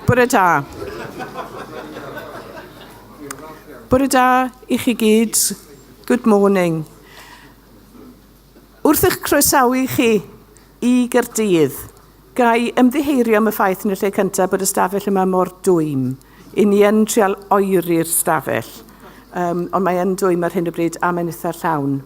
Bore da. Bore da I chi gyd. Good morning. Wrth eich croesawu chi I Gaerdydd, gai ymddiheurio am y ffaith yn y lle cyntaf bod y stafell yma mor dwym. I ni yn trial oeri'r stafell, ond mae yn dwym ar hyn o bryd am yn eitha llawn.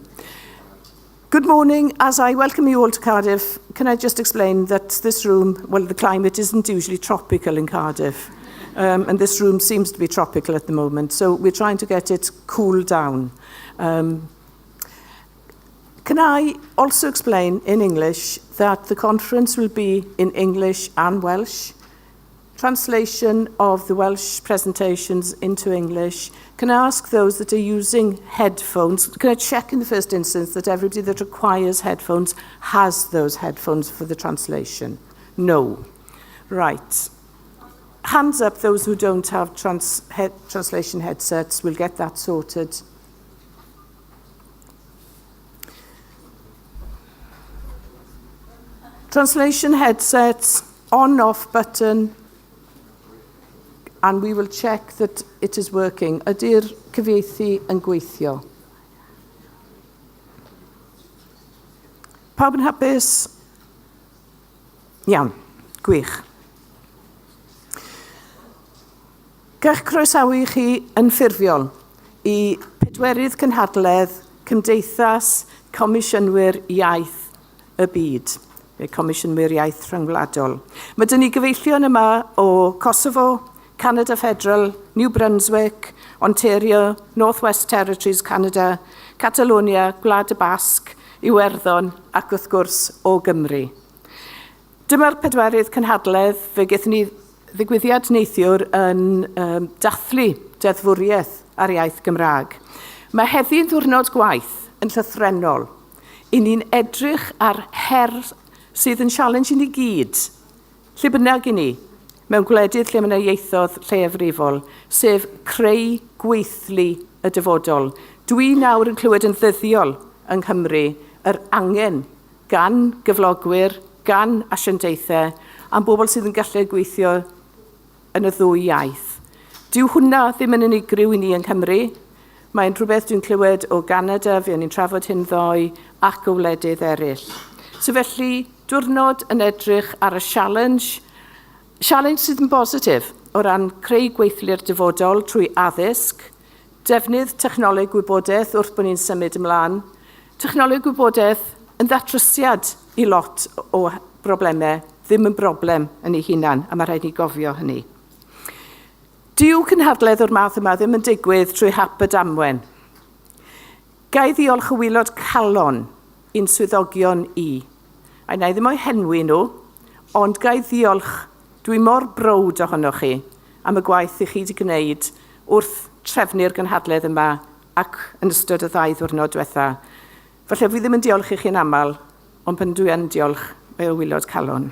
Good morning. As I welcome you all to Cardiff, can I just explain that this room, well, the climate isn't usually tropical in Cardiff, and this room seems to be tropical at the moment, so we're trying to get it cooled down. Can I also explain in English that the conference will be in English and Welsh? Translation of the Welsh presentations into English. Can I ask those that are using headphones, can I check in the first instance that everybody that requires headphones has those headphones for the translation? No. Right. Hands up those who don't have translation headsets. We'll get that sorted. Translation headsets, on-off button, and we will check that it is working. Ydy'r cyfieithu yn gweithio? Pawb yn hapus? Iawn, gwych. Ga'ch croesawu chi yn ffurfiol I 4 gynhadledd Cymdeithas Comisiynydd Iaith y Byd. Comisiynydd Iaith Rhyngwladol. Mae dyn ni gyfeillion yma o Kosovo, Canada Federal, New Brunswick, Ontario, North West Territories, Canada, Catalonia, Gwlad y Basg, Iwerddon ac wrth gwrs o Gymru. Dyma'r 4 cynhadledd fe gaethon ni ddigwyddiad neithiwr yn dathlu deddfwriaeth ar iaith Gymraeg. Mae heddi'n ddiwrnod gwaith yn llythrennol. I ni'n edrych ar her sydd yn challenge I ni gyd, lle bynnag I ni, mewn gwledydd lle mae ieithoedd lleiafrifol, sef creu gweithlu y dyfodol. Dwi nawr yn clywed yn ddyddiol yng Nghymru yr angen gan gyflogwyr, gan asiantaethau, am bobl sydd yn gallu gweithio yn y ddwy iaith. Dyw hwnna ddim yn unigryw I ni yng Nghymru. Mae'n rhywbeth dwi'n clywed o Ganada, fe o'n i'n trafod hyn ddoe, ac o wledydd eraill. So felly, diwrnod yn edrych ar y challenge sydd yn bositif o ran creu gweithlu'r dyfodol trwy addysg, defnydd technoleg gwybodaeth wrth bod ni'n symud ymlaen, technoleg gwybodaeth yn ddatrysiad I lot o broblemau, ddim yn broblem yn ei hunan, a mae rhaid ni gofio hynny. Dyw cynhadledd o'r math yma ddim yn digwydd trwy hap y damwen. Gai ddiolch y wilod calon i'n swyddogion I. A na I ddim o'i henwi nhw, ond gai ddiolch, dwi mor browd ohonoch chi am y gwaith I chi wedi gwneud wrth trefnu'r gynhadledd yma ac yn ystod y 2 ddiwrnod diwetha. Falle fi ddim yn diolch I chi'n aml, ond pan dwi yn diolch mae'r wilod calon.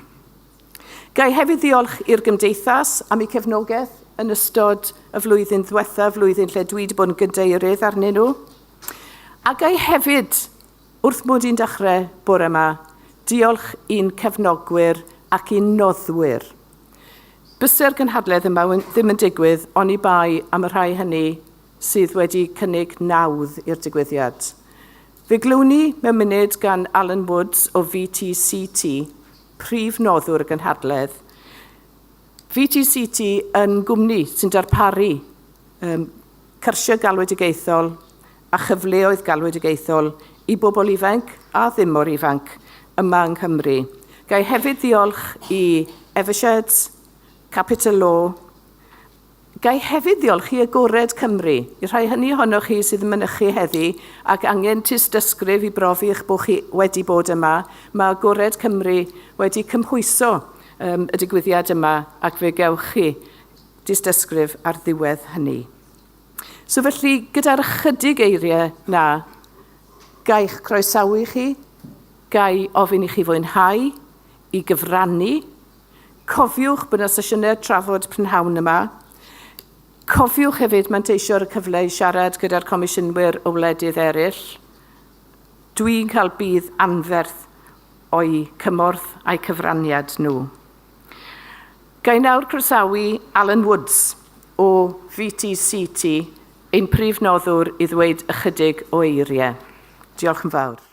Gai hefyd diolch i'r gymdeithas am eu cefnogaeth yn ystod y flwyddyn diwetha, flwyddyn lle dwi wedi bod yn gydeirydd arnyn nhw. A gai hefyd, wrth mod i'n dechrau bore yma, diolch i'n cefnogwyr ac i'n noddwyr. Bysa'r gynhadledd yma ddim yn digwydd, ond I bai am y rhai hynny sydd wedi cynnig nawdd i'r digwyddiad. Fe glwni mewn munud gan Alan Woods o VTCT, prif noddwr y gynhadledd. VTCT yn gwmni sy'n darparu cyrsio galwedigaethol a chyfleoedd galwedigaethol I bobl ifanc a ddim mor ifanc yma yng Nghymru. Gai hefyd diolch I Eversheds, Capital Law. Gai hefyd diolch I agored Cymru. I rhai hynny ohonoch chi sydd yn mynychu heddi ac angen tystysgrif I brofi eich bod chi wedi bod yma. Mae agored Cymru wedi cymhwyso y digwyddiad yma ac fe gewch chi tystysgrif ar ddiwedd hynny. So felly, gyda'r ychydig eiriau na, gai'ch croesawu chi, gai ofyn I chi fwynhau, I gyfrannu, cofiwch bod yna sesiynau trafod prynhawn yma, cofiwch hefyd manteisio'r cyfle I siarad gyda'r comisiynydd o wledydd eraill. Dwi'n cael bydd anferth o'i cymorth a'i cyfraniad nhw. Gai nawr croesawu Alan Woods o VTCT, ein prif noddwr i ddweud ychydig o eiriau. Diolch yn fawr.